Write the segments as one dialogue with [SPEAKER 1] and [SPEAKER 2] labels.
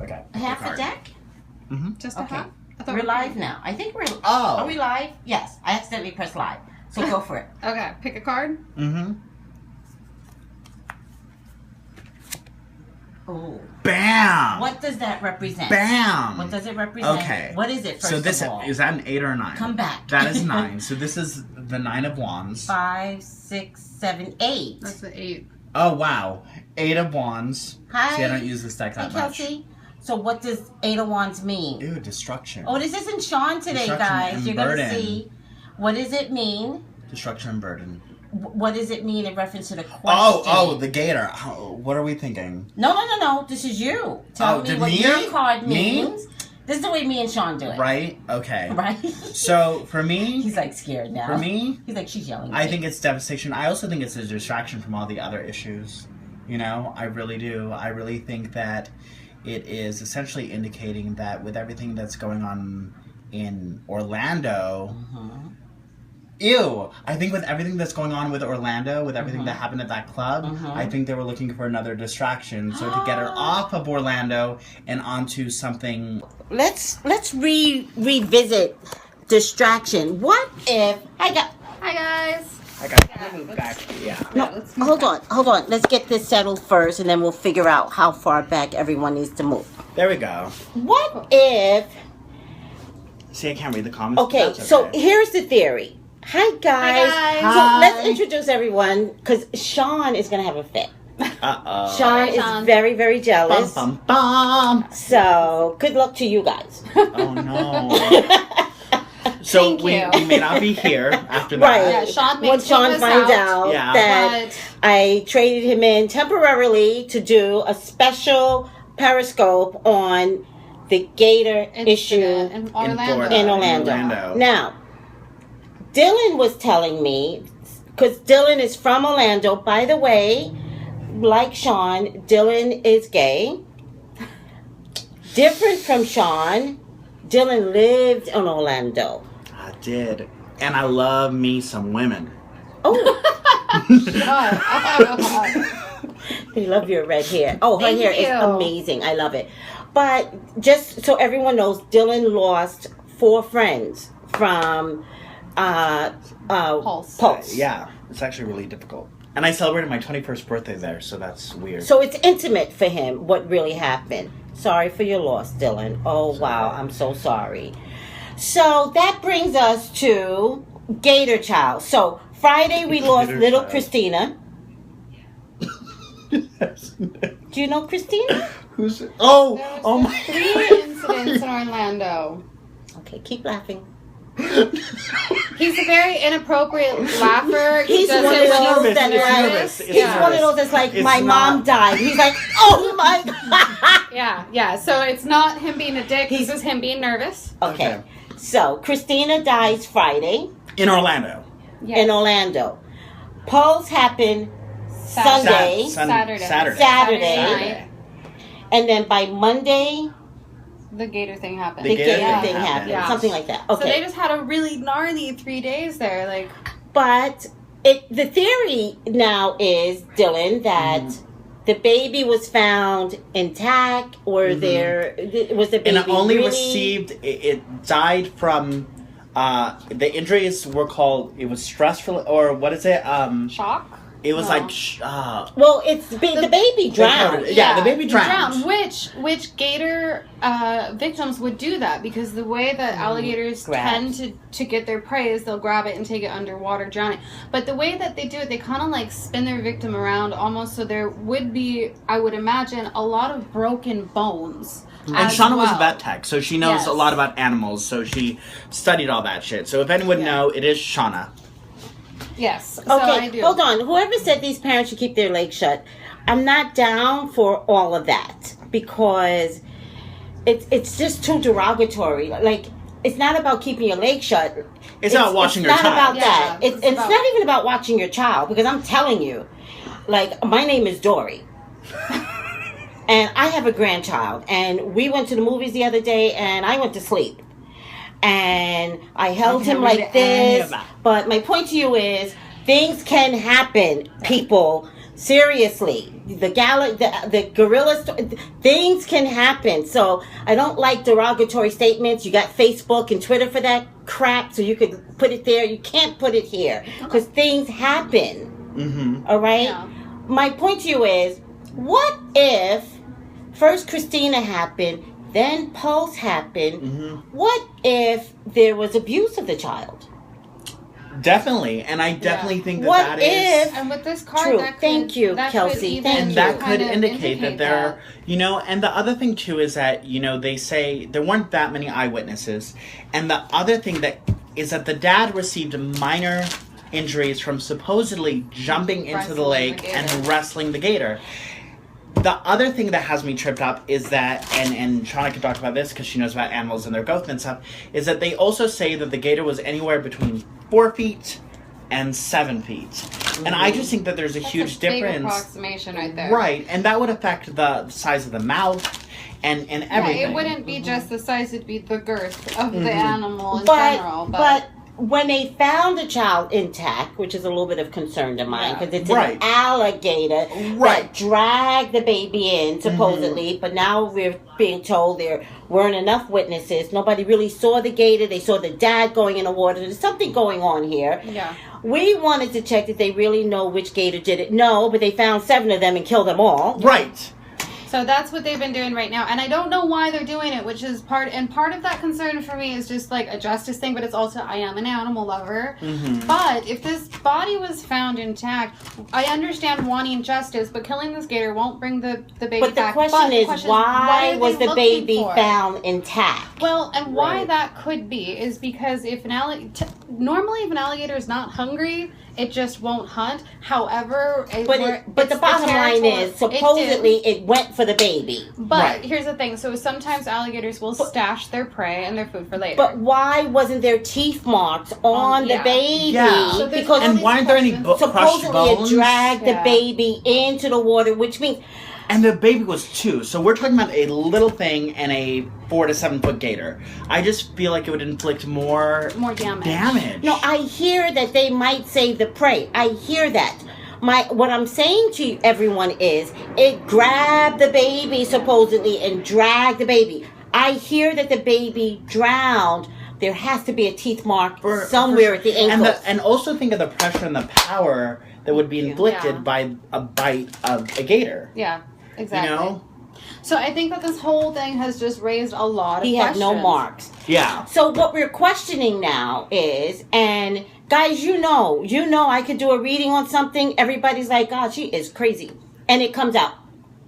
[SPEAKER 1] Okay.
[SPEAKER 2] Half a deck?
[SPEAKER 3] Just a
[SPEAKER 2] Okay.
[SPEAKER 3] half? I thought
[SPEAKER 2] We're live now. I think we're...
[SPEAKER 1] Oh.
[SPEAKER 2] Are we live? Yes. I accidentally pressed live. So go for it.
[SPEAKER 3] Okay, pick a card.
[SPEAKER 2] Oh.
[SPEAKER 1] Bam!
[SPEAKER 2] What does that represent?
[SPEAKER 1] Bam!
[SPEAKER 2] What does it represent?
[SPEAKER 1] Okay.
[SPEAKER 2] What is it, first
[SPEAKER 1] So this
[SPEAKER 2] of all?
[SPEAKER 1] is that an 8 or a 9?
[SPEAKER 2] Come back.
[SPEAKER 1] That is 9. So this is the 9 of Wands.
[SPEAKER 2] 5, 6, 7, 8.
[SPEAKER 3] That's the 8.
[SPEAKER 1] Oh wow, 8 of Wands.
[SPEAKER 2] Hi.
[SPEAKER 1] See, I don't use this deck
[SPEAKER 2] Hey,
[SPEAKER 1] that much.
[SPEAKER 2] Kelsey. So what does 8 of Wands mean?
[SPEAKER 1] Ew, destruction.
[SPEAKER 2] Oh, this isn't Sean today,
[SPEAKER 1] Destruction
[SPEAKER 2] guys.
[SPEAKER 1] and
[SPEAKER 2] You're going to
[SPEAKER 1] burden.
[SPEAKER 2] see. What does it mean?
[SPEAKER 1] Destruction and burden.
[SPEAKER 2] What does it mean in reference to the question?
[SPEAKER 1] Oh, the gator. Oh, what are we thinking?
[SPEAKER 2] No. This is you. Tell me
[SPEAKER 1] to
[SPEAKER 2] what
[SPEAKER 1] me?
[SPEAKER 2] your card
[SPEAKER 1] Me?
[SPEAKER 2] means. This is the way me and Sean do it.
[SPEAKER 1] Right? Okay.
[SPEAKER 2] Right?
[SPEAKER 1] So for me,
[SPEAKER 2] He's like scared now.
[SPEAKER 1] for me,
[SPEAKER 2] He's like, she's yelling.
[SPEAKER 1] I think it's devastation. I also think it's a distraction from all the other issues. You know, I really do. I really think that it is essentially indicating that with everything that's going on in Orlando, ew, I think with everything that's going on with Orlando, with everything that happened at that club, I think they were looking for another distraction. So to get her off of Orlando and onto something.
[SPEAKER 2] Let's revisit distraction. What if
[SPEAKER 3] Hi guys.
[SPEAKER 1] I got to move back. Yeah.
[SPEAKER 2] No, hold on. Let's get this settled first, and then we'll figure out how far back everyone needs to move.
[SPEAKER 1] There we go.
[SPEAKER 2] What if...
[SPEAKER 1] See, I can't read the comments.
[SPEAKER 2] Okay,
[SPEAKER 1] That's
[SPEAKER 2] so
[SPEAKER 1] okay.
[SPEAKER 2] here's the theory. Hi, guys.
[SPEAKER 3] Hi.
[SPEAKER 2] So
[SPEAKER 1] Hi.
[SPEAKER 2] let's introduce everyone, because Sean is going to have a fit.
[SPEAKER 1] Uh-oh.
[SPEAKER 2] Sean
[SPEAKER 3] Sean.
[SPEAKER 2] is very, very jealous.
[SPEAKER 1] Bum, bum, bum.
[SPEAKER 2] So, good luck to you guys.
[SPEAKER 1] Oh, no. So
[SPEAKER 3] Thank
[SPEAKER 1] we
[SPEAKER 3] you.
[SPEAKER 1] may not be here after that.
[SPEAKER 2] Right.
[SPEAKER 3] Yeah, Sean may
[SPEAKER 2] When
[SPEAKER 3] take
[SPEAKER 2] Sean
[SPEAKER 3] us
[SPEAKER 2] finds
[SPEAKER 3] out,
[SPEAKER 2] out
[SPEAKER 1] Yeah.
[SPEAKER 2] that
[SPEAKER 3] But
[SPEAKER 2] I traded him in temporarily to do a special Periscope on the Gator issue
[SPEAKER 3] in Orlando.
[SPEAKER 1] Florida.
[SPEAKER 2] in Orlando.
[SPEAKER 1] Orlando.
[SPEAKER 2] Now, Dylan was telling me, because Dylan is from Orlando. By the way, like Sean, Dylan is gay. Different from Sean, Dylan lived in Orlando.
[SPEAKER 1] I did. And I love me some women.
[SPEAKER 2] Oh,
[SPEAKER 3] God.
[SPEAKER 2] I love your red hair. Oh, her
[SPEAKER 3] Thank
[SPEAKER 2] hair is
[SPEAKER 3] you.
[SPEAKER 2] amazing. I love it. But just so everyone knows, Dylan lost 4 friends from
[SPEAKER 3] Pulse.
[SPEAKER 1] Yeah, it's actually really difficult. And I celebrated my 21st birthday there, so that's weird.
[SPEAKER 2] So it's intimate for him what really happened. Sorry for your loss, Dylan. Oh, wow. I'm so sorry. So that brings us to Gator Child. So Friday we lost
[SPEAKER 1] Gator
[SPEAKER 2] little
[SPEAKER 1] Child.
[SPEAKER 2] Christina. Do you know Christina?
[SPEAKER 1] Who's it? Oh,
[SPEAKER 3] There was
[SPEAKER 1] oh my
[SPEAKER 3] 3 incidents in Orlando.
[SPEAKER 2] Okay, keep laughing.
[SPEAKER 3] He's a very inappropriate laugher. He
[SPEAKER 2] He's
[SPEAKER 3] does
[SPEAKER 2] one
[SPEAKER 3] it
[SPEAKER 2] of
[SPEAKER 3] when
[SPEAKER 2] those
[SPEAKER 3] he's
[SPEAKER 2] that
[SPEAKER 3] nervous.
[SPEAKER 1] It's
[SPEAKER 2] He's
[SPEAKER 3] Yeah.
[SPEAKER 2] one of those that's like,
[SPEAKER 1] It's
[SPEAKER 2] my mom
[SPEAKER 1] not-
[SPEAKER 2] died. He's like, oh my God.
[SPEAKER 3] Yeah. So it's not him being a dick.
[SPEAKER 2] He's-
[SPEAKER 3] This is him being nervous.
[SPEAKER 2] Okay. So Christina dies Friday
[SPEAKER 1] In Orlando.
[SPEAKER 3] Yes.
[SPEAKER 2] in Orlando. Pulse happened Sunday.
[SPEAKER 3] Saturday.
[SPEAKER 2] Saturday.
[SPEAKER 3] night.
[SPEAKER 2] And then by Monday,
[SPEAKER 3] The Gator thing happened.
[SPEAKER 2] the
[SPEAKER 1] Gator
[SPEAKER 2] Gator
[SPEAKER 1] thing
[SPEAKER 2] thing happened.
[SPEAKER 3] Yeah.
[SPEAKER 2] Something like that.
[SPEAKER 3] So
[SPEAKER 2] Okay.
[SPEAKER 3] they just had a really gnarly 3 days there. Like,
[SPEAKER 2] But the theory now is, Dylan, that the baby was found intact, or was the baby
[SPEAKER 1] And it only
[SPEAKER 2] really...
[SPEAKER 1] received, it died from, the injuries were called, it was stressful, or what is it?
[SPEAKER 3] shock?
[SPEAKER 1] It was
[SPEAKER 3] No.
[SPEAKER 1] like,
[SPEAKER 2] Well, it's the baby drowned.
[SPEAKER 1] Yeah, the baby drowned.
[SPEAKER 3] Which gator victims would do that, because the way that alligators
[SPEAKER 2] Grab.
[SPEAKER 3] tend to get their prey is they'll grab it and take it underwater, drown it. But the way that they do it, they kind of like spin their victim around almost, so there would be, I would imagine, a lot of broken bones.
[SPEAKER 1] and
[SPEAKER 3] as
[SPEAKER 1] Shauna was a
[SPEAKER 3] well.
[SPEAKER 1] vet tech, so she knows
[SPEAKER 3] Yes.
[SPEAKER 1] a lot about animals, so she studied all that shit. So if anyone know, it is Shauna.
[SPEAKER 3] Yes. So I
[SPEAKER 2] Okay,
[SPEAKER 3] do.
[SPEAKER 2] hold on. Whoever said these parents should keep their legs shut, I'm not down for all of that, because it's just too derogatory. Like, it's not about keeping your legs shut.
[SPEAKER 1] It's not watching your
[SPEAKER 2] It's not
[SPEAKER 1] child.
[SPEAKER 2] about that.
[SPEAKER 3] Yeah,
[SPEAKER 2] It's
[SPEAKER 3] it's about-
[SPEAKER 2] not even about watching your child, because I'm telling you, like, my name is Dory. And I have a grandchild, and we went to the movies the other day, and I went to sleep. And I held him like
[SPEAKER 1] any of
[SPEAKER 2] this.
[SPEAKER 1] that.
[SPEAKER 2] But my point to you is, things can happen, people. Seriously, the gorilla, things can happen. So I don't like derogatory statements. You got Facebook and Twitter for that crap, so you could put it there. You can't put it here because things happen.
[SPEAKER 1] Mm-hmm.
[SPEAKER 2] All right.
[SPEAKER 3] Yeah.
[SPEAKER 2] My point to you is, what if first Christina happened, then Pulse happened?
[SPEAKER 1] Mm-hmm.
[SPEAKER 2] What if there was abuse of the child?
[SPEAKER 1] Definitely, and I definitely think that
[SPEAKER 2] What
[SPEAKER 1] that is...
[SPEAKER 2] if-
[SPEAKER 3] And with this card,
[SPEAKER 2] True.
[SPEAKER 3] that could,
[SPEAKER 2] Thank you,
[SPEAKER 3] that
[SPEAKER 2] Kelsey.
[SPEAKER 3] Could even
[SPEAKER 2] Thank
[SPEAKER 1] And
[SPEAKER 2] you.
[SPEAKER 1] that could
[SPEAKER 3] kind of
[SPEAKER 1] indicate that there,
[SPEAKER 3] that.
[SPEAKER 1] you know, and the other thing too is that, you know, they say there weren't that many eyewitnesses. And the other thing that is that the dad received minor injuries from supposedly jumping into the
[SPEAKER 3] Wrestling
[SPEAKER 1] lake
[SPEAKER 3] the
[SPEAKER 1] and
[SPEAKER 3] gator.
[SPEAKER 1] wrestling the gator. The other thing that has me tripped up is that, and Shauna can talk about this because she knows about animals and their growth and stuff, is that they also say that the gator was anywhere between 4 feet and 7 feet. And I just think that there's a
[SPEAKER 3] That's
[SPEAKER 1] huge
[SPEAKER 3] a big
[SPEAKER 1] difference.
[SPEAKER 3] approximation right there.
[SPEAKER 1] Right, and that would affect the size of the mouth and everything.
[SPEAKER 3] Yeah, it wouldn't be just the size; it'd be the girth of the animal in
[SPEAKER 2] But
[SPEAKER 3] general.
[SPEAKER 2] but when they found the child intact, which is a little bit of concern to mine
[SPEAKER 3] Yeah.
[SPEAKER 2] because it's
[SPEAKER 1] Right.
[SPEAKER 2] an alligator
[SPEAKER 1] Right.
[SPEAKER 2] that dragged the baby in supposedly, but now we're being told there weren't enough witnesses. Nobody really saw the gator. They saw the dad going in the water. There's something going on here.
[SPEAKER 3] yeah.
[SPEAKER 2] We wanted to check that they really know which gator did it. No, but they found 7 of them and killed them all.
[SPEAKER 1] Right.
[SPEAKER 3] So that's what they've been doing right now, and I don't know why they're doing it, which is part of that concern for me is just like a justice thing, but it's also I am an animal lover.
[SPEAKER 1] Mm-hmm.
[SPEAKER 3] But if this body was found intact, I understand wanting justice, but killing this gator won't bring the baby
[SPEAKER 2] But the
[SPEAKER 3] back.
[SPEAKER 2] question is,
[SPEAKER 3] what
[SPEAKER 2] why
[SPEAKER 3] are
[SPEAKER 2] was
[SPEAKER 3] they
[SPEAKER 2] the
[SPEAKER 3] looking
[SPEAKER 2] baby
[SPEAKER 3] for?
[SPEAKER 2] found intact?
[SPEAKER 3] Well, and why
[SPEAKER 1] Right.
[SPEAKER 3] that could be is because if normally if an alligator is not hungry, it just won't hunt. However,
[SPEAKER 2] But the bottom line is, supposedly it went for the baby.
[SPEAKER 3] But
[SPEAKER 1] Right.
[SPEAKER 3] here's the thing: so sometimes alligators will stash their prey and their food for later.
[SPEAKER 2] But why wasn't there teeth marks on
[SPEAKER 3] yeah.
[SPEAKER 2] the baby?
[SPEAKER 1] Yeah.
[SPEAKER 3] So there's
[SPEAKER 2] Because
[SPEAKER 3] all
[SPEAKER 1] And
[SPEAKER 3] these
[SPEAKER 1] why aren't there any
[SPEAKER 3] questions.
[SPEAKER 1] crushed
[SPEAKER 2] supposedly
[SPEAKER 1] bones?
[SPEAKER 2] it dragged
[SPEAKER 3] Yeah.
[SPEAKER 2] the baby into the water, which means
[SPEAKER 1] And the baby was 2, so we're talking about a little thing and a 4 to 7 foot gator. I just feel like it would inflict more
[SPEAKER 3] damage.
[SPEAKER 2] no, I hear that they might save the prey. I hear that. What I'm saying to everyone is, it grabbed the baby supposedly and dragged the baby. I hear that the baby drowned. There has to be a teeth mark somewhere at the ankle.
[SPEAKER 1] And also think of the pressure and the power that would be inflicted
[SPEAKER 3] Yeah.
[SPEAKER 1] by a bite of a gator.
[SPEAKER 3] Yeah, exactly.
[SPEAKER 1] You know?
[SPEAKER 3] So I think that this whole thing has just raised a lot of
[SPEAKER 2] He had
[SPEAKER 3] questions.
[SPEAKER 2] no marks.
[SPEAKER 1] Yeah.
[SPEAKER 2] So what we're questioning now is, and guys, you know, I could do a reading on something. Everybody's like, God, she is crazy. And it comes out.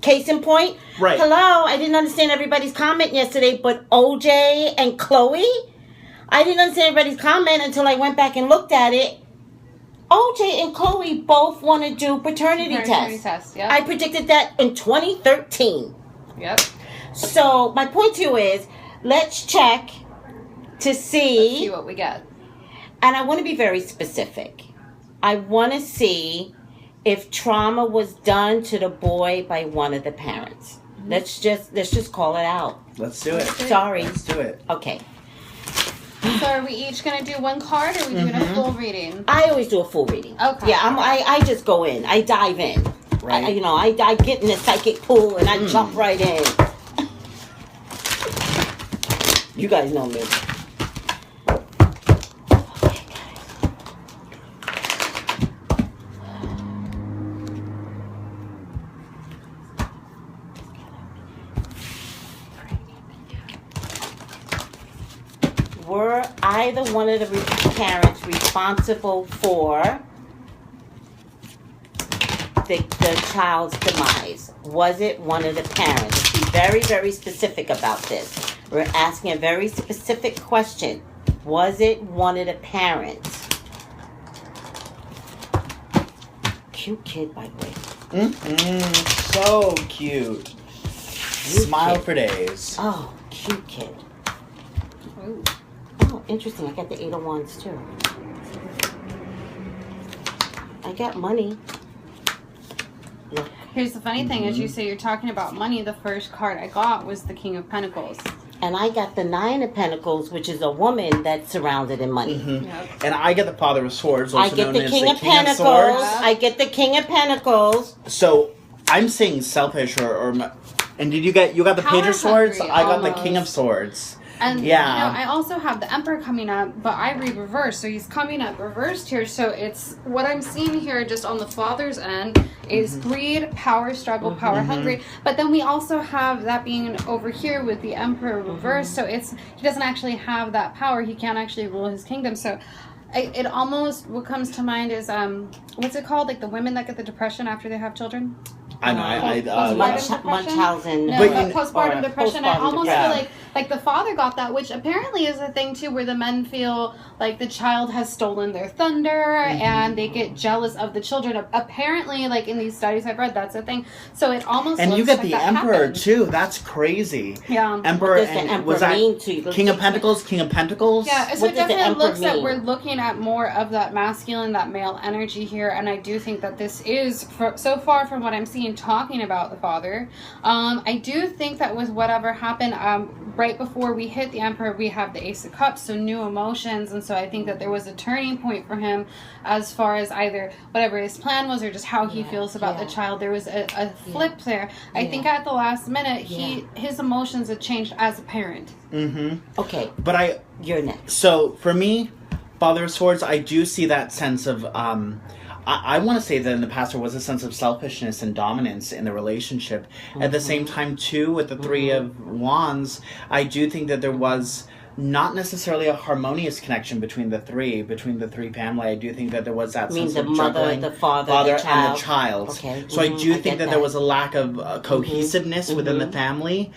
[SPEAKER 2] Case in point.
[SPEAKER 1] Right.
[SPEAKER 2] Hello, I didn't understand everybody's comment yesterday, but OJ and Chloe, I didn't understand everybody's comment until I went back and looked at it. OJ and Chloe both want to do paternity tests.
[SPEAKER 3] Yep.
[SPEAKER 2] I predicted that in 2013.
[SPEAKER 3] Yep.
[SPEAKER 2] So my point to you is, let's check to
[SPEAKER 3] See what we get.
[SPEAKER 2] and I want to be very specific. I want to see if trauma was done to the boy by one of the parents. Let's just call it out.
[SPEAKER 1] Let's do it.
[SPEAKER 2] Sorry.
[SPEAKER 1] Let's do it.
[SPEAKER 2] Okay.
[SPEAKER 3] So are we each going to do one card, or are we doing a full reading?
[SPEAKER 2] I always do a full reading.
[SPEAKER 3] Okay.
[SPEAKER 2] Yeah, I just go in. I dive in.
[SPEAKER 1] Right.
[SPEAKER 2] I get in the psychic pool and I jump right in. You guys know me. Were either one of the parents responsible for the child's demise? Was it one of the parents? Let's be very, very specific about this. We're asking a very specific question. Was it one of the parents? Cute kid, by the way.
[SPEAKER 1] So cute. Smile
[SPEAKER 2] kid.
[SPEAKER 1] for days.
[SPEAKER 2] Oh, cute kid.
[SPEAKER 3] Ooh.
[SPEAKER 2] Oh, interesting. I got the 8 of Wands too. I got money. Look.
[SPEAKER 3] Here's the funny thing: as you say, you're talking about money. The first card I got was the King of Pentacles.
[SPEAKER 2] And I got the Nine of Pentacles, which is a woman that's surrounded in money.
[SPEAKER 1] Mm-hmm.
[SPEAKER 3] Yep.
[SPEAKER 1] And I get the Father of Swords, also
[SPEAKER 2] I get
[SPEAKER 1] known
[SPEAKER 2] the
[SPEAKER 1] as
[SPEAKER 2] King
[SPEAKER 1] the
[SPEAKER 2] of
[SPEAKER 1] King
[SPEAKER 2] Pentacles.
[SPEAKER 1] of Swords.
[SPEAKER 2] I get the King of Pentacles.
[SPEAKER 1] So I'm saying selfish and you got the Page
[SPEAKER 3] Power
[SPEAKER 1] of Swords?
[SPEAKER 3] hungry,
[SPEAKER 1] I got the King of
[SPEAKER 3] almost.
[SPEAKER 1] Swords.
[SPEAKER 3] And
[SPEAKER 1] Yeah.
[SPEAKER 3] I also have the Emperor coming up, but I read reversed, so he's coming up reversed here. So it's what I'm seeing here, just on the father's end, is greed, power struggle, power hungry. But then we also have that being over here with the Emperor reversed. So he doesn't actually have that power. He can't actually rule his kingdom. So it almost, what comes to mind is what's it called? Like the women that get the depression after they have children.
[SPEAKER 1] I know.
[SPEAKER 3] Postpartum
[SPEAKER 2] Munchausen.
[SPEAKER 3] No,
[SPEAKER 1] But
[SPEAKER 3] but postpartum depression. I
[SPEAKER 2] postpartum
[SPEAKER 3] almost
[SPEAKER 1] depression.
[SPEAKER 3] feel like the father got that, which apparently is a thing too, where the men feel like the child has stolen their thunder and they get jealous of the children. Apparently, like in these studies I've read, that's a thing. So it almost
[SPEAKER 1] And
[SPEAKER 3] looks
[SPEAKER 1] you get
[SPEAKER 3] like
[SPEAKER 1] the
[SPEAKER 3] that
[SPEAKER 1] Emperor
[SPEAKER 3] happened.
[SPEAKER 1] too. That's crazy.
[SPEAKER 3] Yeah.
[SPEAKER 1] Emperor,
[SPEAKER 2] What does the
[SPEAKER 1] and
[SPEAKER 2] Emperor
[SPEAKER 1] was that
[SPEAKER 2] mean to you?
[SPEAKER 1] King of Pentacles? King of Pentacles?
[SPEAKER 3] Yeah, so
[SPEAKER 2] What
[SPEAKER 3] it
[SPEAKER 2] does the
[SPEAKER 3] definitely
[SPEAKER 2] Emperor
[SPEAKER 3] looks that
[SPEAKER 2] mean?
[SPEAKER 3] we're looking at more of that masculine, that male energy here, and I do think that this is, so far from what I'm seeing, talking about the father. I do think that with whatever happened, right before we hit the Emperor, we have the Ace of Cups, so new emotions, and so I think that there was a turning point for him as far as either whatever his plan was or just how he feels about the child. There was a flip there. I think at the last minute, his emotions had changed as a parent.
[SPEAKER 1] Mm-hmm.
[SPEAKER 2] Okay,
[SPEAKER 1] But
[SPEAKER 2] you're next.
[SPEAKER 1] So for me, Father of Swords, I do see that sense of I want to say that in the past there was a sense of selfishness and dominance in the relationship. At the same time, too, with the Three of Wands, I do think that there was not necessarily a harmonious connection between the three family. I do think that there was that sense
[SPEAKER 2] The
[SPEAKER 1] of
[SPEAKER 2] mother,
[SPEAKER 1] juggling,
[SPEAKER 2] the father, the child.
[SPEAKER 1] and the child.
[SPEAKER 2] Okay.
[SPEAKER 1] So I do
[SPEAKER 2] I
[SPEAKER 1] think
[SPEAKER 2] get
[SPEAKER 1] that there was a lack of cohesiveness within the family.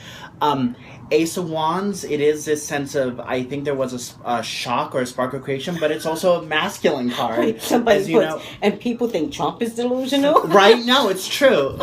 [SPEAKER 1] Ace of Wands, it is this sense of, I think there was a shock or a spark of creation, but it's also a masculine card.
[SPEAKER 2] Somebody
[SPEAKER 1] as you
[SPEAKER 2] puts,
[SPEAKER 1] know.
[SPEAKER 2] and people think Trump is delusional.
[SPEAKER 1] Right? No, it's true.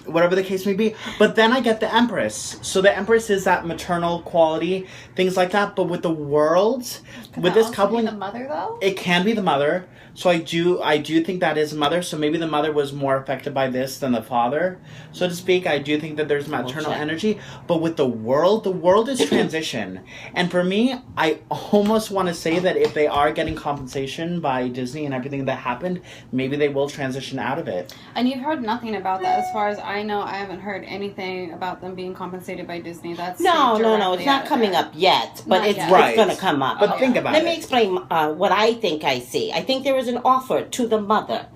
[SPEAKER 1] Whatever the case may be. But then I get the Empress. So the Empress is that maternal quality, things like that. But with the world, with this coupling,
[SPEAKER 3] the mother though.
[SPEAKER 1] it can be the mother. So I do think that is mother. So maybe the mother was more affected by this than the father, so to speak. I do think that there's maternal energy. But with the world is transition. And for me, I almost want to say that if they are getting compensation by Disney and everything that happened, maybe they will transition out of it.
[SPEAKER 3] And you've heard nothing about that, as far as I know. I haven't heard anything about them being compensated by Disney. That's
[SPEAKER 2] No, it's
[SPEAKER 3] directly
[SPEAKER 2] not
[SPEAKER 3] out
[SPEAKER 2] coming
[SPEAKER 3] there.
[SPEAKER 2] up yet, but
[SPEAKER 3] Not
[SPEAKER 2] it's
[SPEAKER 3] yet.
[SPEAKER 1] Right.
[SPEAKER 2] going to come up.
[SPEAKER 1] But think about
[SPEAKER 2] Let
[SPEAKER 1] it.
[SPEAKER 2] me explain what I think I see. I think there was an offer to the mother.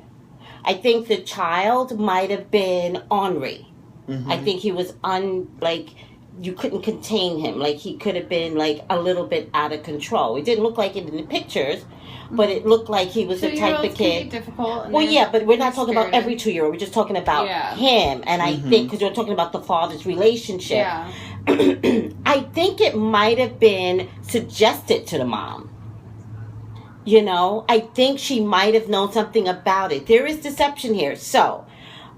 [SPEAKER 2] I think the child might have been ornery. I think he was you couldn't contain him. Like he could have been like a little bit out of control. It didn't look like it in the pictures, but it looked like he was the type of
[SPEAKER 3] Can be
[SPEAKER 2] kid.
[SPEAKER 3] difficult. And
[SPEAKER 2] Well,
[SPEAKER 3] they're
[SPEAKER 2] yeah, but we're not talking about
[SPEAKER 3] spirited.
[SPEAKER 2] every 2-year-old. We're just talking about
[SPEAKER 3] Yeah.
[SPEAKER 2] him. And I think, because we're talking about the father's relationship,
[SPEAKER 3] Yeah.
[SPEAKER 2] I think it might have been suggested to the mom. You know, I think she might have known something about it. There is deception here. So,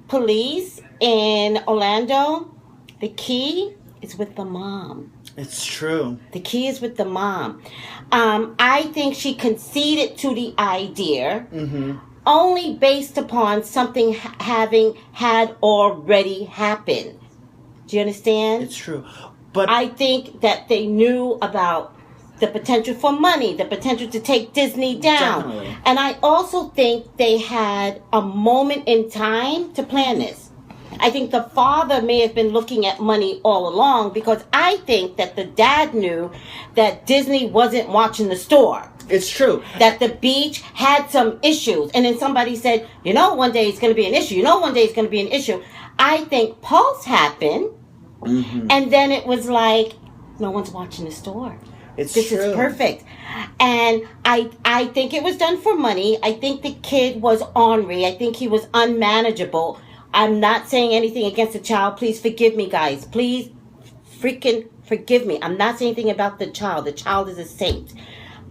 [SPEAKER 2] police in Orlando, the key is with the mom.
[SPEAKER 1] It's true.
[SPEAKER 2] The key is with the mom. I think she conceded to the idea only based upon something having had already happened. Do you understand?
[SPEAKER 1] It's true. But
[SPEAKER 2] I think that they knew about the potential for money, the potential to take Disney down.
[SPEAKER 1] Definitely.
[SPEAKER 2] And I also think they had a moment in time to plan this. I think the father may have been looking at money all along, because I think that the dad knew that Disney wasn't watching the store.
[SPEAKER 1] it's true.
[SPEAKER 2] That the beach had some issues. And then somebody said, one day it's going to be an issue. One day it's going to be an issue. I think Pulse happened. And then it was like, no one's watching the store.
[SPEAKER 1] This
[SPEAKER 2] This is perfect. And I think it was done for money. I think the kid was ornery. I think he was unmanageable. I'm not saying anything against the child. Please forgive me, guys. Please freaking forgive me. I'm not saying anything about the child. The child is a saint.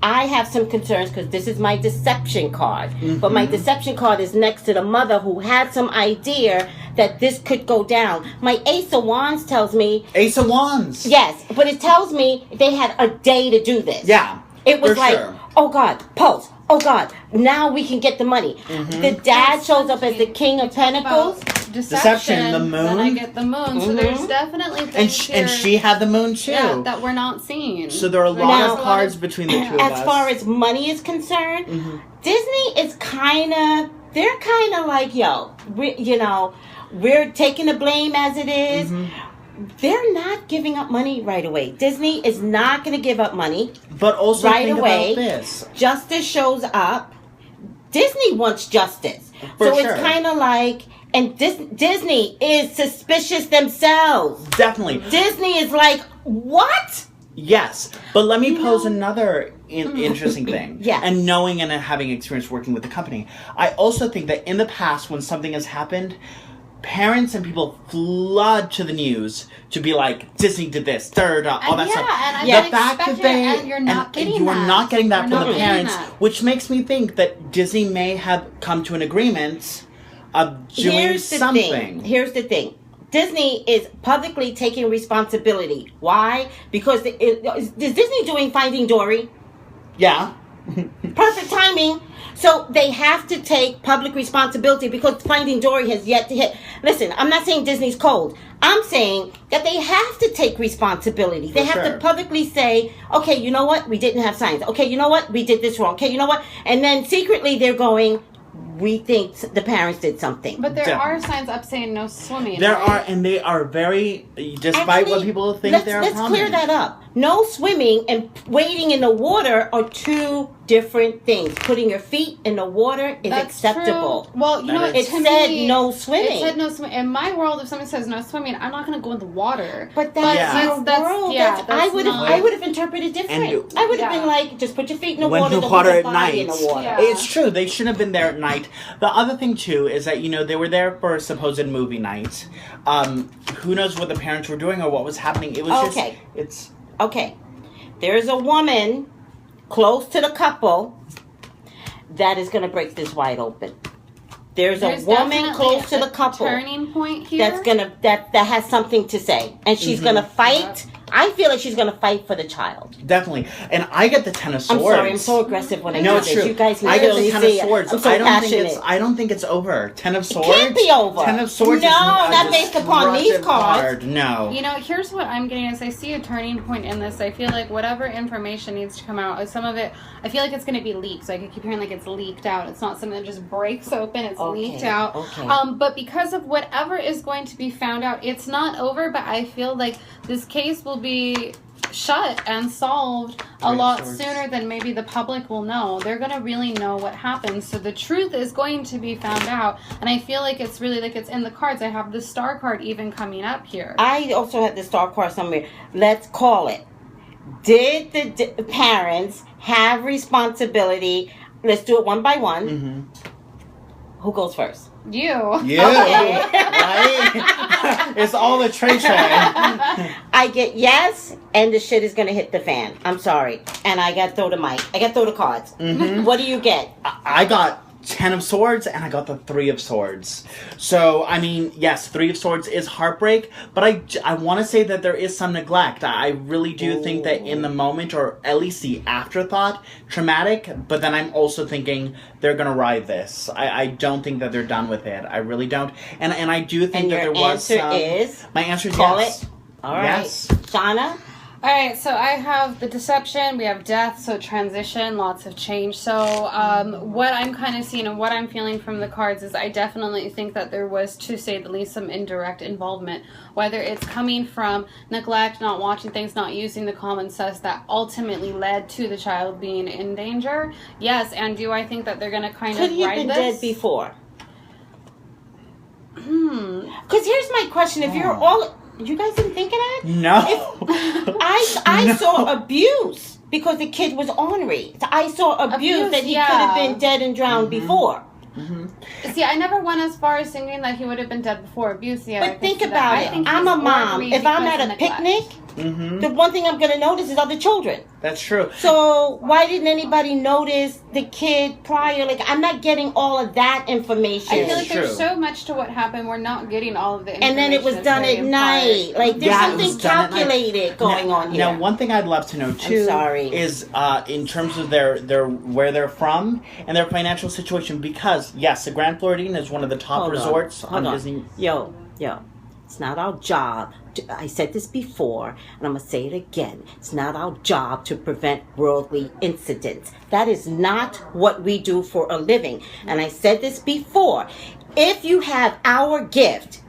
[SPEAKER 2] I have some concerns because this is my deception card. But my deception card is next to the mother who had some idea that this could go down. My Ace of Wands tells me...
[SPEAKER 1] Ace of Wands.
[SPEAKER 2] Yes, but it tells me they had a day to do this.
[SPEAKER 1] Yeah.
[SPEAKER 2] It was
[SPEAKER 1] for
[SPEAKER 2] like,
[SPEAKER 1] sure.
[SPEAKER 2] oh God, Pulse, oh God, now we can get the money. The dad shows up as the king of pentacles.
[SPEAKER 1] Deception, the moon.
[SPEAKER 3] Then I get the moon. So there's definitely things
[SPEAKER 1] and she had the moon too.
[SPEAKER 3] Yeah, that we're not seeing.
[SPEAKER 1] So there are a lot of cards between the two of us.
[SPEAKER 2] As far as money is concerned, Disney is they're kind of like, yo, we're taking the blame as it is. They're not giving up money right away. Disney is not going to give up money.
[SPEAKER 1] But also
[SPEAKER 2] right
[SPEAKER 1] think
[SPEAKER 2] away.
[SPEAKER 1] About this.
[SPEAKER 2] Justice shows up. Disney wants justice.
[SPEAKER 1] For
[SPEAKER 2] so
[SPEAKER 1] sure.
[SPEAKER 2] it's kind of like, and Disney is suspicious themselves.
[SPEAKER 1] Definitely.
[SPEAKER 2] Disney is like, what?
[SPEAKER 1] Yes, but let me pose another interesting thing.
[SPEAKER 2] Yeah.
[SPEAKER 1] And knowing and having experience working with the company, I also think that in the past, when something has happened, parents and people flood to the news to be like, Disney did this, all that stuff.
[SPEAKER 3] And
[SPEAKER 1] The fact that
[SPEAKER 3] and you're not getting
[SPEAKER 1] you are not getting that
[SPEAKER 3] You're
[SPEAKER 1] from the
[SPEAKER 3] not
[SPEAKER 1] parents,
[SPEAKER 3] getting that.
[SPEAKER 1] which makes me think that Disney may have come to an agreement of doing something.
[SPEAKER 2] Here's the thing. Disney is publicly taking responsibility. Why? Because is Disney doing Finding Dory?
[SPEAKER 1] Yeah.
[SPEAKER 2] Perfect timing. So they have to take public responsibility because Finding Dory has yet to hit. Listen, I'm not saying Disney's cold. I'm saying that they have to take responsibility. They have to publicly say, okay, you know what? We didn't have signs. Okay, you know what? We did this wrong. Okay, you know what? And then secretly they're going, we think the parents did something.
[SPEAKER 3] But there are signs up saying no swimming.
[SPEAKER 1] There
[SPEAKER 3] right?
[SPEAKER 1] are, and they are very, despite what people think they're
[SPEAKER 2] let's clear that up. No swimming and wading in the water are two different things. Putting your feet in the water is acceptable.
[SPEAKER 3] True. Well, you know what?
[SPEAKER 2] It said no swimming.
[SPEAKER 3] It said no swimming. In my world, if someone says no swimming, I'm not going to go in the water.
[SPEAKER 2] But that's your world. I would have interpreted different. I would have been like, just put your feet in the water.
[SPEAKER 1] When the water at night.
[SPEAKER 2] In the water.
[SPEAKER 3] Yeah.
[SPEAKER 1] It's true. They shouldn't have been there at night. The other thing too is that they were there for a supposed movie night. Who knows what the parents were doing or what was happening? It was just
[SPEAKER 2] okay. There's a woman close to the couple that is going to break this wide open. There's a woman close to the couple
[SPEAKER 3] turning point here
[SPEAKER 2] that's gonna that has something to say, and she's gonna fight. I feel like she's gonna fight for the child.
[SPEAKER 1] Definitely, and I get the Ten of Swords.
[SPEAKER 2] I'm sorry, I'm so aggressive when I do
[SPEAKER 1] it's
[SPEAKER 2] this.
[SPEAKER 1] true.
[SPEAKER 2] You guys can
[SPEAKER 1] I get
[SPEAKER 2] really
[SPEAKER 1] the Ten
[SPEAKER 2] see
[SPEAKER 1] of Swords.
[SPEAKER 2] I'm so passionate.
[SPEAKER 1] I don't think it's over. Ten of Swords.
[SPEAKER 2] It can't be over.
[SPEAKER 1] Ten of Swords.
[SPEAKER 2] No,
[SPEAKER 1] is
[SPEAKER 2] not based upon these cards.
[SPEAKER 1] No.
[SPEAKER 3] Here's what I'm getting is I see a turning point in this. I feel like whatever information needs to come out, some of it, I feel like it's going to be leaked. So I keep hearing like it's leaked out. It's not something that just breaks open. It's leaked out.
[SPEAKER 2] Okay.
[SPEAKER 3] But because of whatever is going to be found out, it's not over. But I feel like this case will be shut and solved a lot sooner than maybe the public will know. They're going to really know what happened. So the truth is going to be found out. And I feel like it's really like it's in the cards. I have the star card even coming up here.
[SPEAKER 2] I also had the star card somewhere. Let's call it. Did the parents have responsibility? Let's do it one by one.
[SPEAKER 1] Mm-hmm.
[SPEAKER 2] Who goes first?
[SPEAKER 3] You.
[SPEAKER 1] Right? It's all the Trey.
[SPEAKER 2] I get yes, and the shit is gonna hit the fan. I'm sorry, and I got to throw the mic. I got to throw the cards.
[SPEAKER 1] Mm-hmm.
[SPEAKER 2] What do you get?
[SPEAKER 1] I got Ten of Swords, and I got the Three of Swords. So, I mean, yes, Three of Swords is heartbreak, but I want to say that there is some neglect. I really do think that in the moment, or at least the afterthought, traumatic, but then I'm also thinking they're going to ride this. I don't think that they're done with it. I really don't. And I do think that there was some... My answer is
[SPEAKER 2] call
[SPEAKER 1] yes.
[SPEAKER 2] It. All right.
[SPEAKER 1] Yes.
[SPEAKER 2] Shauna?
[SPEAKER 3] All right, so I have the deception, we have death, so transition, lots of change. So what I'm kind of seeing and what I'm feeling from the cards is I definitely think that there was, to say the least, some indirect involvement. Whether it's coming from neglect, not watching things, not using the common sense that ultimately led to the child being in danger. Yes, and do I think that they're going to kind
[SPEAKER 2] Could
[SPEAKER 3] of
[SPEAKER 2] he
[SPEAKER 3] ride
[SPEAKER 2] have been
[SPEAKER 3] this?
[SPEAKER 2] dead before? Because here's my question. If you're all... You guys didn't think of that?
[SPEAKER 1] No.
[SPEAKER 2] I saw abuse because the kid was ornery. So I saw abuse that he could have been dead and drowned before.
[SPEAKER 3] Mm-hmm. See, I never went as far as thinking that he would have been dead before abuse. Yeah,
[SPEAKER 2] but think about it. I'm a mom. If I'm at a picnic
[SPEAKER 1] Mm-hmm.
[SPEAKER 2] The one thing I'm going to notice is other children.
[SPEAKER 1] That's true.
[SPEAKER 2] So why didn't anybody notice the kid prior? Like, I'm not getting all of that information.
[SPEAKER 3] I feel like there's so much to what happened. We're not getting all of the information.
[SPEAKER 2] And then it was done at night. Like, there's something calculated going on here.
[SPEAKER 1] Now, one thing I'd love to know too is in terms of their where they're from and their financial situation. Because yes, the Grand Floridian is one of the top resorts on Disney.
[SPEAKER 2] Yo, it's not our job. I said this before, and I'm going to say it again. It's not our job to prevent worldly incidents. That is not what we do for a living. And I said this before. If you have our gift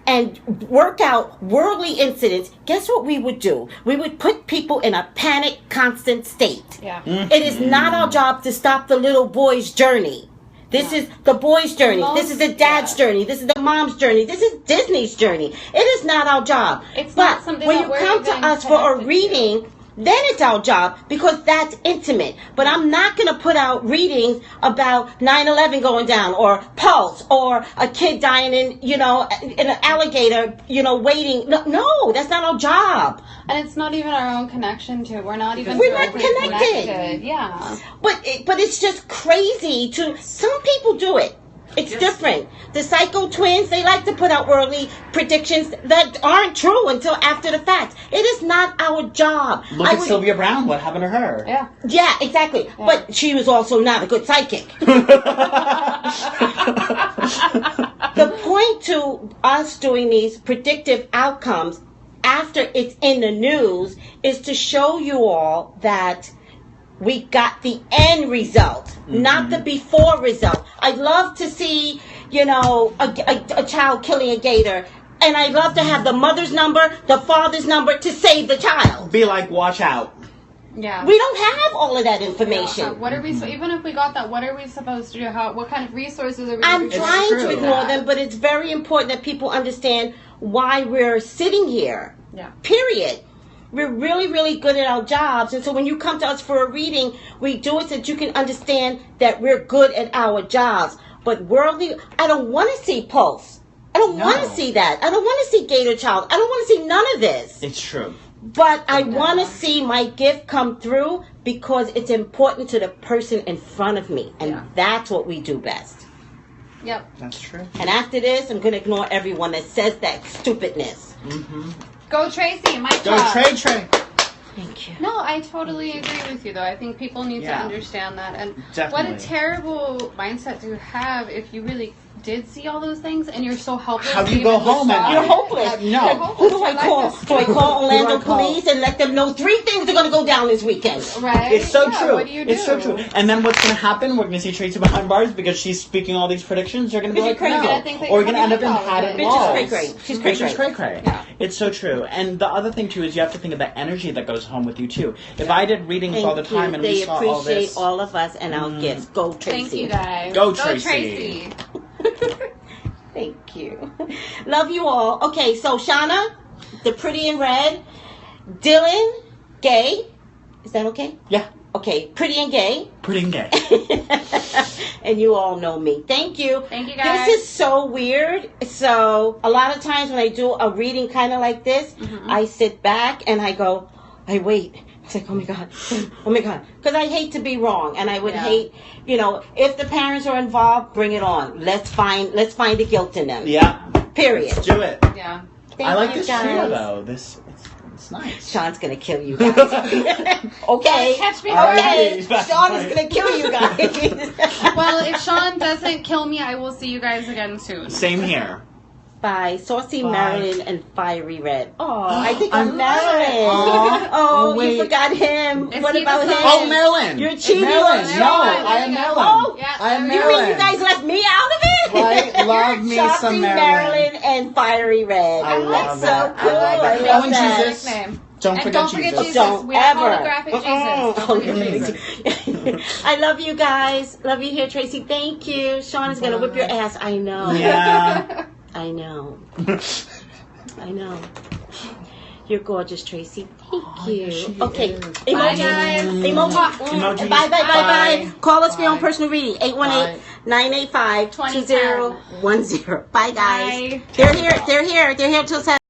[SPEAKER 2] and work out worldly incidents, guess what we would do? We would put people in a panic, constant state.
[SPEAKER 3] Yeah.
[SPEAKER 2] It is not our job to stop the little boy's journey. This is the boy's journey. This is the dad's journey. This is the mom's journey. This is Disney's journey. It is not our job.
[SPEAKER 3] It's
[SPEAKER 2] but
[SPEAKER 3] not something
[SPEAKER 2] when
[SPEAKER 3] that
[SPEAKER 2] you
[SPEAKER 3] we're
[SPEAKER 2] come to
[SPEAKER 3] even
[SPEAKER 2] us for a
[SPEAKER 3] connected
[SPEAKER 2] reading, then it's our job because that's intimate. But I'm not going to put out readings about 9/11 going down or Pulse or a kid dying in an alligator, waiting. No, that's not our job.
[SPEAKER 3] And it's not even our own connection to. We're not even.
[SPEAKER 2] We're not connected.
[SPEAKER 3] Yeah.
[SPEAKER 2] But it's just crazy to. Some people do it. It's different. The psycho twins, they like to put out worldly predictions that aren't true until after the fact. It is not our job.
[SPEAKER 1] Look at Sylvia Brown. What happened to her?
[SPEAKER 3] Yeah.
[SPEAKER 2] Yeah, exactly. Yeah. But she was also not a good psychic. The point to us doing these predictive outcomes after it's in the news is to show you all that we got the end result, not the before result. I'd love to see, a child killing a gator. And I'd love to have the mother's number, the father's number to save the child.
[SPEAKER 1] Be like, watch out.
[SPEAKER 3] Yeah.
[SPEAKER 2] We don't have all of that information.
[SPEAKER 3] What are we? Even if we got that, what are we supposed to do? What kind of resources are we?
[SPEAKER 2] I'm trying to ignore them, but it's very important that people understand why we're sitting here.
[SPEAKER 3] Yeah. Period.
[SPEAKER 2] We're really, really good at our jobs. And so when you come to us for a reading, we do it so that you can understand that we're good at our jobs. But worldly, I don't want to see Pulse. I don't want to see that. I don't want to see Gator Child. I don't want to see none of this.
[SPEAKER 1] It's true.
[SPEAKER 2] But I want to see my gift come through because it's important to the person in front of me. And that's what we do best.
[SPEAKER 3] Yep.
[SPEAKER 1] That's true.
[SPEAKER 2] And after this, I'm going to ignore everyone that says that stupidness.
[SPEAKER 3] Mm-hmm. Go Tracy, my
[SPEAKER 1] Go Trey.
[SPEAKER 2] Thank you.
[SPEAKER 3] No, I totally agree with you, though. I think people need to understand that. And what a terrible mindset to have if you really did see all those things and you're so helpless.
[SPEAKER 1] How do you go home?
[SPEAKER 2] You're hopeless.
[SPEAKER 1] No.
[SPEAKER 2] Who do I call? Do I call Orlando Police and let them know 3 things are going to go down this weekend?
[SPEAKER 3] Right.
[SPEAKER 1] It's so true.
[SPEAKER 3] What do you do?
[SPEAKER 1] It's so true. And then what's going to happen? We're going to see Tracy behind bars because she's speaking all these predictions. They're going to be like,
[SPEAKER 2] crazy.
[SPEAKER 1] no. Or we're going to end up in padded walls.
[SPEAKER 2] She's cray-cray.
[SPEAKER 1] Yeah. It's so true. And the other thing, too, is you have to think of the energy that goes home with you, too. If I did readings all the time and we saw all this.
[SPEAKER 2] They appreciate all of us and our gifts. Go, Tracy.
[SPEAKER 3] Thank you, guys.
[SPEAKER 1] Go, Tracy.
[SPEAKER 2] Thank you. Love you all. Okay, so Shauna, the pretty in red. Dylan, gay. Is that okay?
[SPEAKER 1] Yeah.
[SPEAKER 2] Okay, pretty and gay.
[SPEAKER 1] Pretty and gay.
[SPEAKER 2] And you all know me. Thank you.
[SPEAKER 3] Thank you, guys.
[SPEAKER 2] This is so weird. So a lot of times when I do a reading kind of like this, I sit back and I wait. It's like, oh my God. Because I hate to be wrong. And I would hate, if the parents are involved, bring it on. Let's find the guilt in them.
[SPEAKER 1] Yeah.
[SPEAKER 2] Period.
[SPEAKER 1] Let's do it.
[SPEAKER 3] Yeah.
[SPEAKER 1] I like this trio, though. It's nice.
[SPEAKER 2] Sean's going to kill you guys. Okay.
[SPEAKER 3] Catch me.
[SPEAKER 2] Okay. Sean is going to kill you guys.
[SPEAKER 3] Well, if Sean doesn't kill me, I will see you guys again soon.
[SPEAKER 1] Same here.
[SPEAKER 2] By Saucy Marilyn and Fiery Red. Oh, I think
[SPEAKER 1] I'm
[SPEAKER 2] Marilyn. Oh, you forgot him. What about him?
[SPEAKER 1] Oh, Marilyn.
[SPEAKER 2] You're cheating
[SPEAKER 1] Marilyn.
[SPEAKER 2] on
[SPEAKER 1] No, I am Marilyn.
[SPEAKER 2] Oh,
[SPEAKER 3] yeah,
[SPEAKER 1] I am
[SPEAKER 2] you
[SPEAKER 1] Marilyn.
[SPEAKER 2] mean you guys left me out of it?
[SPEAKER 1] Right? Love me
[SPEAKER 2] Saucy
[SPEAKER 1] some Marilyn.
[SPEAKER 2] and Fiery Red.
[SPEAKER 1] I love
[SPEAKER 2] That's
[SPEAKER 1] that.
[SPEAKER 2] so cool.
[SPEAKER 1] I love that.
[SPEAKER 2] I love
[SPEAKER 1] and
[SPEAKER 2] that.
[SPEAKER 1] Jesus.
[SPEAKER 3] Nickname.
[SPEAKER 1] Don't
[SPEAKER 3] And
[SPEAKER 1] forget Jesus.
[SPEAKER 2] Don't
[SPEAKER 3] We have
[SPEAKER 2] ever.
[SPEAKER 3] holographic Jesus. Don't forget Jesus.
[SPEAKER 2] I love you guys. Love you here, Tracy. Thank you. Sean is going to whip your ass. I know.
[SPEAKER 1] Yeah.
[SPEAKER 2] I know. I know. You're gorgeous, Tracy. Thank you.
[SPEAKER 1] Yeah,
[SPEAKER 2] okay.
[SPEAKER 1] Emoji.
[SPEAKER 3] Bye, guys.
[SPEAKER 2] Emoji. Bye. Call us for your own personal reading. 818-985-2010. Bye, guys.
[SPEAKER 3] Bye.
[SPEAKER 2] They're here till 7.